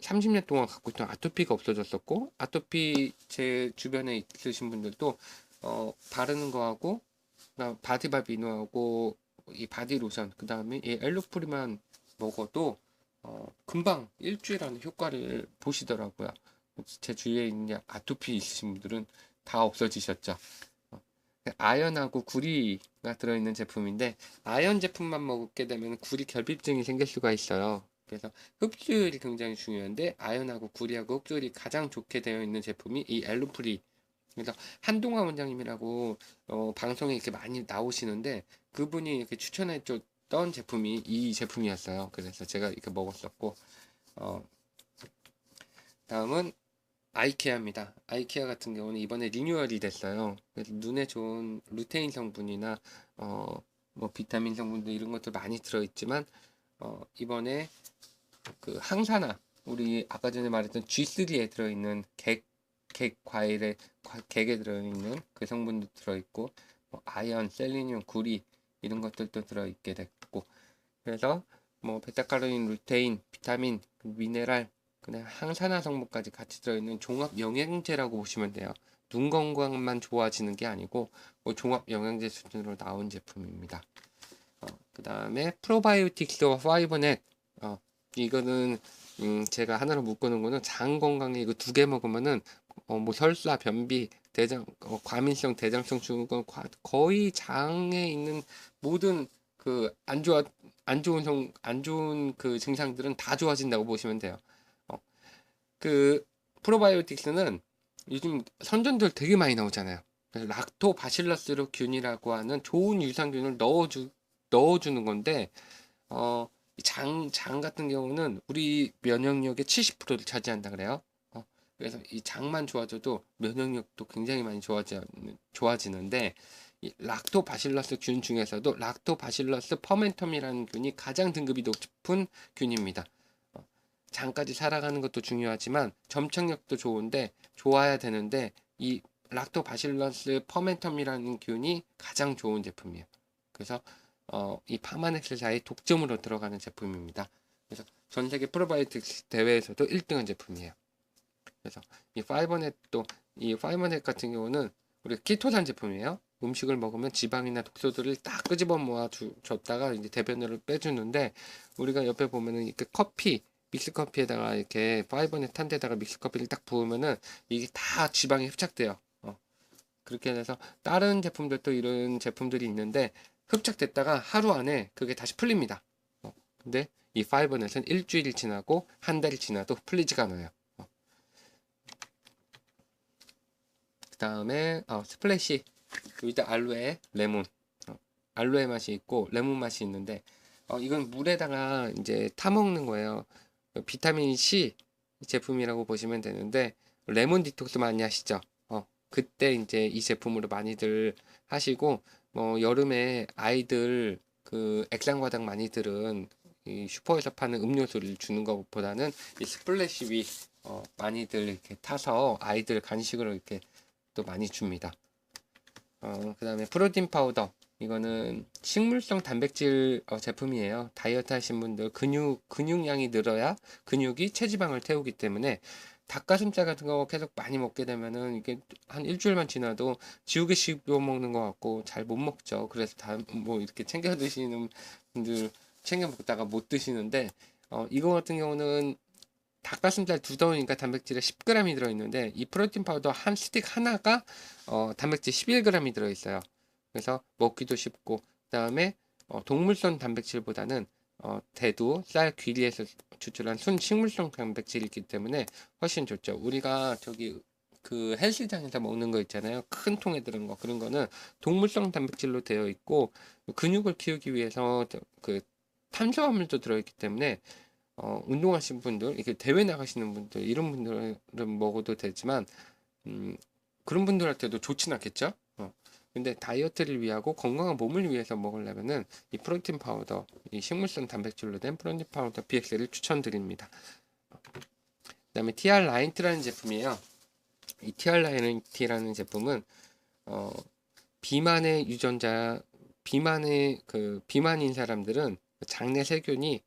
30년 동안 갖고 있던 아토피가 없어졌었고 아토피 제 주변에 있으신 분들도 바르는 거하고 바디바비노하고 이 바디로션 그 다음에 이 엘로프리만 먹어도 금방 일주일 안에 효과를 보시더라고요. 제 주위에 있는 아토피 있으신 분들은 다 없어지셨죠. 아연하고 구리가 들어있는 제품인데 아연 제품만 먹게 되면 구리 결핍증이 생길 수가 있어요. 그래서 흡수율이 굉장히 중요한데 아연하고 구리하고 흡수율이 가장 좋게 되어 있는 제품이 이 엘로프리. 그래서 한동화 원장님이라고 방송에 이렇게 많이 나오시는데 그분이 이렇게 추천해 제품이 이 제품이었어요. 그래서 제가 이렇게 먹었었고, 어, 다음은 아이케아입니다. 아이케아 같은 경우는 이번에 리뉴얼이 됐어요. 그래서 눈에 좋은 루테인 성분이나 어, 뭐 비타민 성분들 이런 것들 많이 들어있지만 이번에 그 항산화, 우리 아까 전에 말했던 G3에 들어있는 객 과일에 객에 들어있는 그 성분도 들어있고, 뭐 아연, 셀레늄, 구리 이런 것들도 들어있게 됐고, 그래서 뭐 베타카로틴, 루테인, 비타민, 미네랄, 그냥 항산화 성분까지 같이 들어있는 종합 영양제라고 보시면 돼요. 눈 건강만 좋아지는 게 아니고 뭐 종합 영양제 수준으로 나온 제품입니다. 그 다음에 프로바이오틱스와 파이버넷. 이거는 제가 하나로 묶어놓은 거는 장 건강에 이거 두 개 먹으면은 뭐 설사, 변비, 대장, 과민성, 대장성 증후군 거의 장에 있는 모든 그 안 좋은 그 증상들은 다 좋아진다고 보시면 돼요. 어, 그 프로바이오틱스는 요즘 선전들 되게 많이 나오잖아요. 그래서 락토바실러스 균이라고 하는 좋은 유산균을 넣어주는 건데, 장 같은 경우는 우리 면역력의 70%를 차지한다 그래요. 그래서 이 장만 좋아져도 면역력도 굉장히 많이 좋아지는데, 이 락토바실러스 균 중에서도 락토바실러스 퍼멘텀이라는 균이 가장 등급이 높은 균입니다. 장까지 살아가는 것도 중요하지만 점착력도 좋아야 되는데, 이 락토바실러스 퍼멘텀이라는 균이 가장 좋은 제품이에요. 그래서 이 파마넥스사의 독점으로 들어가는 제품입니다. 그래서 전 세계 프로바이오틱스 대회에서도 1등한 제품이에요. 그래서 이 파이버넷 같은 경우는 우리 키토산 제품이에요. 음식을 먹으면 지방이나 독소들을 딱 끄집어 모아 줬다가 이제 대변으로 빼주는데, 우리가 옆에 보면은 이렇게 믹스 커피에다가 이렇게 파이버넷 탄 데다가 믹스 커피를 딱 부으면은 이게 다 지방이 흡착돼요. 그렇게 해서 다른 제품들도 이런 제품들이 있는데 흡착됐다가 하루 안에 그게 다시 풀립니다. 근데 이 파이버넷은 일주일 지나고 한 달 지나도 풀리지가 않아요. 그 다음에 스플래시 위드 알로에 레몬. 알로에 맛이 있고 레몬 맛이 있는데, 이건 물에다가 이제 타 먹는 거예요. 비타민 C 제품이라고 보시면 되는데, 레몬 디톡스 많이 하시죠? 그때 이제 이 제품으로 많이들 하시고, 뭐 여름에 아이들 그 액상과당 많이들은 이 슈퍼에서 파는 음료수를 주는 것보다는 이 스플래시 위 많이들 이렇게 타서 아이들 간식으로 이렇게 또 많이 줍니다. 그 다음에 프로틴 파우더. 이거는 식물성 단백질 제품이에요. 다이어트 하신 분들 근육량이 늘어야 근육이 체지방을 태우기 때문에 닭가슴살 같은 거 계속 많이 먹게 되면은 이게 한 일주일만 지나도 지우개 씹어 먹는 것 같고 잘 못 먹죠. 그래서 다 뭐 이렇게 챙겨 드시는 분들 챙겨 먹다가 못 드시는데, 이거 같은 경우는 닭가슴살 두 덩이니까 단백질에 10g이 들어있는데, 이 프로틴 파우더 한 스틱 하나가 단백질 11g이 들어있어요. 그래서 먹기도 쉽고, 그 다음에 동물성 단백질보다는 대두, 쌀, 귀리에서 추출한 순식물성 단백질이기 때문에 훨씬 좋죠. 우리가 저기 그 헬스장에서 먹는 거 있잖아요. 큰 통에 들은 거. 그런 거는 동물성 단백질로 되어 있고, 근육을 키우기 위해서 그 탄수화물도 들어있기 때문에 운동하시는 분들, 이렇게 대회 나가시는 분들, 이런 분들은 먹어도 되지만, 그런 분들한테도 좋진 않겠죠? 근데 다이어트를 위하고 건강한 몸을 위해서 먹으려면은 이 프로틴 파우더, 이 식물성 단백질로 된 프로틴 파우더 BX를 추천드립니다. 그다음에 TR 라인트라는 제품이에요. 이 TR 라인트라는 제품은 비만의 유전자, 비만인 사람들은 장내 세균이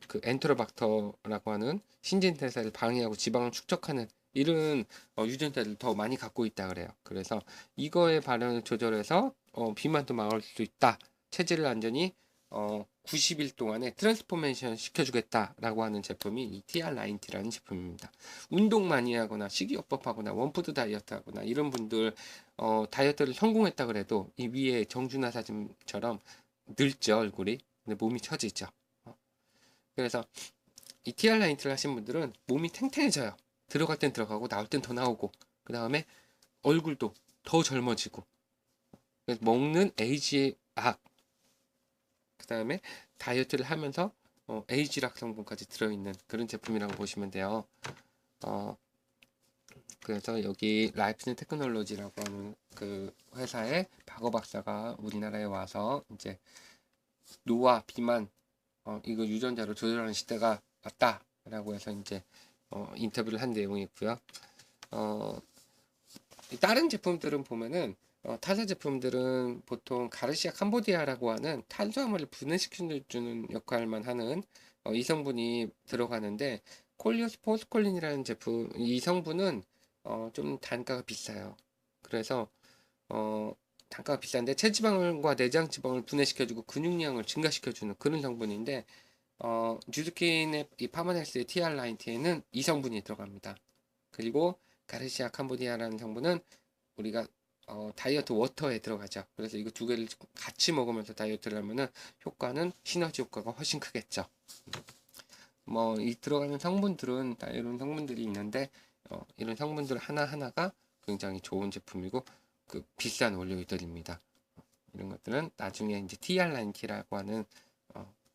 그 엔테로박터라고 하는 신진대사를 방해하고 지방을 축적하는 이런 유전자를 더 많이 갖고 있다 그래요. 그래서 이거의 발현을 조절해서 비만도 막을 수 있다. 체질을 완전히 90일 동안에 트랜스포메이션 시켜주겠다라고 하는 제품이 이 TR90라는 제품입니다. 운동 많이 하거나 식이요법하거나 원푸드 다이어트 하거나 이런 분들 다이어트를 성공했다 그래도 이 위에 정준하 사진처럼 늙죠, 얼굴이. 근데 몸이 처지죠. 그래서 이 TR90를 하신 분들은 몸이 탱탱해져요. 들어갈 땐 들어가고 나올 땐 더 나오고, 그 다음에 얼굴도 더 젊어지고, 먹는 에이지의 악, 그다음에 다이어트를 하면서 에이지락 성분까지 들어있는 그런 제품이라고 보시면 돼요. 그래서 여기 라이프슨 테크놀로지라고 하는 그 회사의 박어 박사가 우리나라에 와서 이제 노화, 비만 이거 유전자로 조절하는 시대가 왔다라고 해서 이제 인터뷰를 한 내용이 있고요. 다른 제품들은 보면은 타사 제품들은 보통 가르시아 캄보디아라고 하는 탄수화물을 분해시켜주는 역할만 하는 이 성분이 들어가는데 콜리오스포스콜린이라는 제품, 이 성분은 좀 단가가 비싸요. 그래서 단가가 비싼데 체지방과 내장 지방을 분해시켜주고 근육량을 증가시켜주는 그런 성분인데 뉴스킨의 이 파마넥스의 TR90에는 이 성분이 들어갑니다. 그리고 가르시아 캄보디아라는 성분은 우리가 다이어트 워터에 들어가죠. 그래서 이거 두 개를 같이 먹으면서 다이어트를 하면은 효과는 시너지 효과가 훨씬 크겠죠. 뭐 이 들어가는 성분들은 다 이런 성분들이 있는데 이런 성분들 하나하나가 굉장히 좋은 제품이고 그 비싼 원료들입니다. 이런 것들은 나중에 이제 TR90라고 하는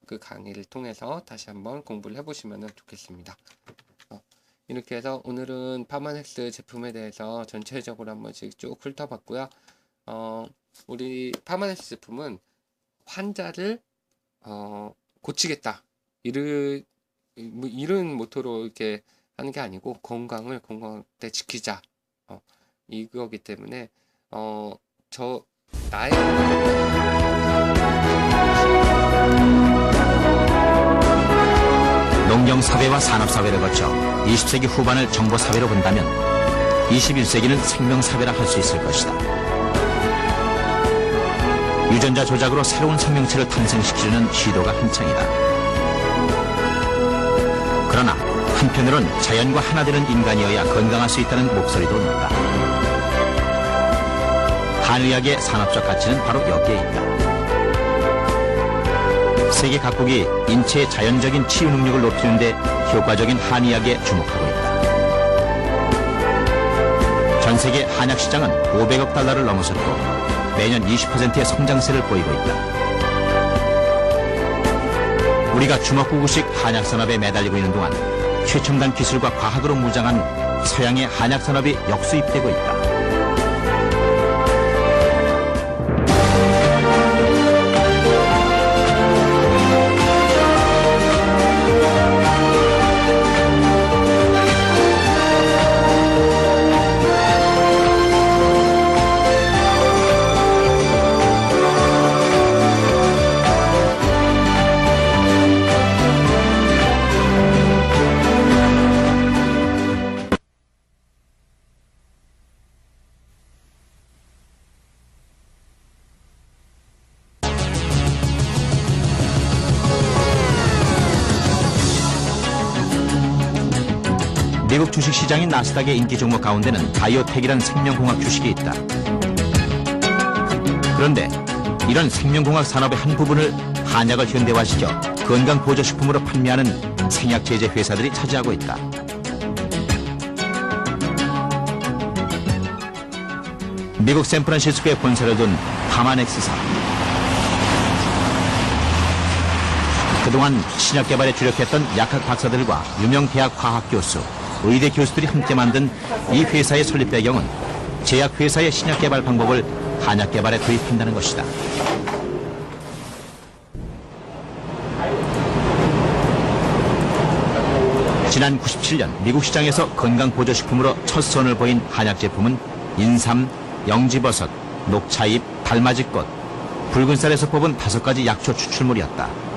그 강의를 통해서 다시 한번 공부를 해보시면 좋겠습니다. 이렇게 해서 오늘은 파마넥스 제품에 대해서 전체적으로 한 번씩 쭉 훑어봤고요. 우리 파마넥스 제품은 환자를 고치겠다 이런 모토로 이렇게 하는 게 아니고 건강을 건강하게 지키자 이거기 때문에 나의 농경사회와 산업사회를 거쳐 20세기 후반을 정보사회로 본다면 21세기는 생명사회라 할 수 있을 것이다. 유전자 조작으로 새로운 생명체를 탄생시키려는 시도가 한창이다. 그러나 한편으론 자연과 하나 되는 인간이어야 건강할 수 있다는 목소리도 있다. 한의학의 산업적 가치는 바로 여기에 있다. 세계 각국이 인체의 자연적인 치유 능력을 높이는 데 효과적인 한의학에 주목하고 있다. 전 세계 한약 시장은 500억 달러를 넘어섰고 매년 20%의 성장세를 보이고 있다. 우리가 주먹구구식 한약 산업에 매달리고 있는 동안 최첨단 기술과 과학으로 무장한 서양의 한약 산업이 역수입되고 있다. 미국 주식시장인 나스닥의 인기 종목 가운데는 바이오텍이란 생명공학 주식이 있다. 그런데 이런 생명공학 산업의 한 부분을 한약을 현대화시켜 건강보조식품으로 판매하는 생약제제 회사들이 차지하고 있다. 미국 샌프란시스코에 본사를 둔 파마넥스사. 그동안 신약 개발에 주력했던 약학 박사들과 유명 대학 화학 교수, 의대 교수들이 함께 만든 이 회사의 설립 배경은 제약회사의 신약 개발 방법을 한약 개발에 도입한다는 것이다. 지난 97년 미국 시장에서 건강보조식품으로 첫 선을 보인 한약 제품은 인삼, 영지버섯, 녹차잎, 달맞이꽃, 붉은쌀에서 뽑은 5가지 약초 추출물이었다.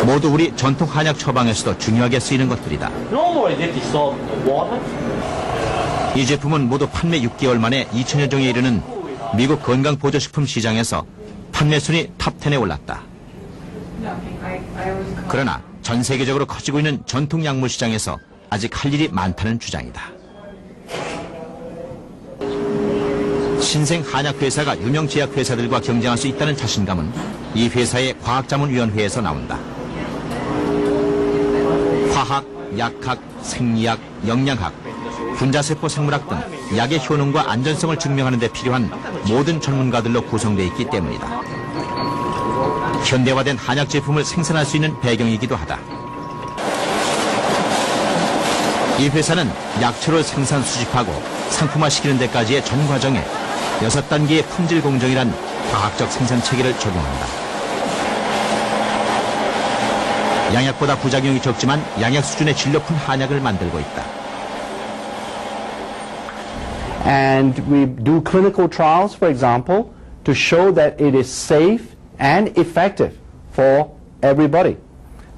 모두 우리 전통 한약 처방에서도 중요하게 쓰이는 것들이다. 이 제품은 모두 판매 6개월 만에 2천여 종에 이르는 미국 건강보조식품 시장에서 판매 순위 탑10에 올랐다. 그러나 전 세계적으로 커지고 있는 전통 약물 시장에서 아직 할 일이 많다는 주장이다. 신생 한약회사가 유명 제약회사들과 경쟁할 수 있다는 자신감은 이 회사의 과학자문위원회에서 나온다. 화학, 약학, 생리학, 영양학, 분자세포 생물학 등 약의 효능과 안전성을 증명하는 데 필요한 모든 전문가들로 구성되어 있기 때문이다. 현대화된 한약 제품을 생산할 수 있는 배경이기도 하다. 이 회사는 약초를 생산 수집하고 상품화시키는 데까지의 전 과정에 6단계의 품질 공정이란 과학적 생산 체계를 적용한다. 양약보다 부작용이 적지만 양약 수준의 질 높은 한약을 만들고 있다. And we do clinical trials, for example, to show that it is safe and effective for everybody.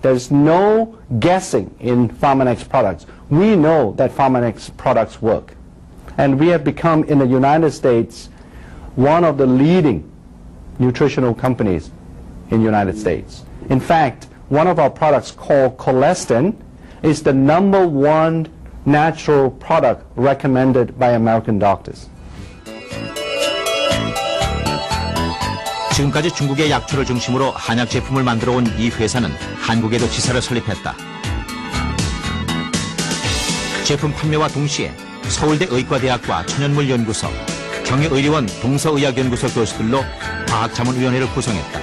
There's no guessing in Pharmanex products. We know that Pharmanex products work. And we have become, in the United States, one of the leading nutritional companies in the United States. In fact, one of our products called Colestin is the #1 natural product recommended by American doctors. 지금까지 중국의 약초를 중심으로 한약 제품을 만들어 온 이 회사는 한국에도 지사를 설립했다. 제품 판매와 동시에 서울대 의과대학과 천연물연구소, 경희의료원 동서의학연구소 교수들로 과학자문위원회를 구성했다.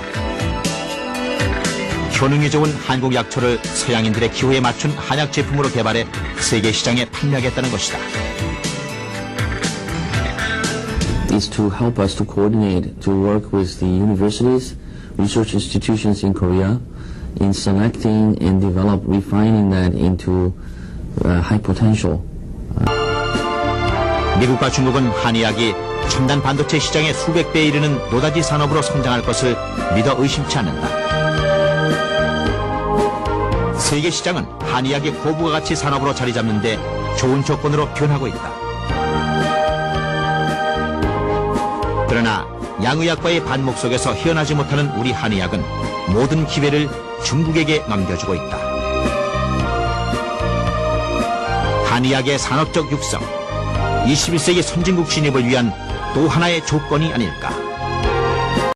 효능이 좋은 한국 약초를 서양인들의 기호에 맞춘 한약 제품으로 개발해 세계 시장에 판매하겠다는 것이다. Is to help us to coordinate, to work with the universities, research institutions in Korea in selecting and develop, refining that into high potential. 미국과 중국은 한의학이 첨단 반도체 시장의 수백 배에 이르는 노다지 산업으로 성장할 것을 믿어 의심치 않는다. 세계 시장은 한의학의 고부가 가치 산업으로 자리 잡는데 좋은 조건으로 변하고 있다. 그러나 양의학과의 반목 속에서 헤어나지 못하는 우리 한의학은 모든 기회를 중국에게 넘겨주고 있다. 한의학의 산업적 육성, 21세기 선진국 진입을 위한 또 하나의 조건이 아닐까.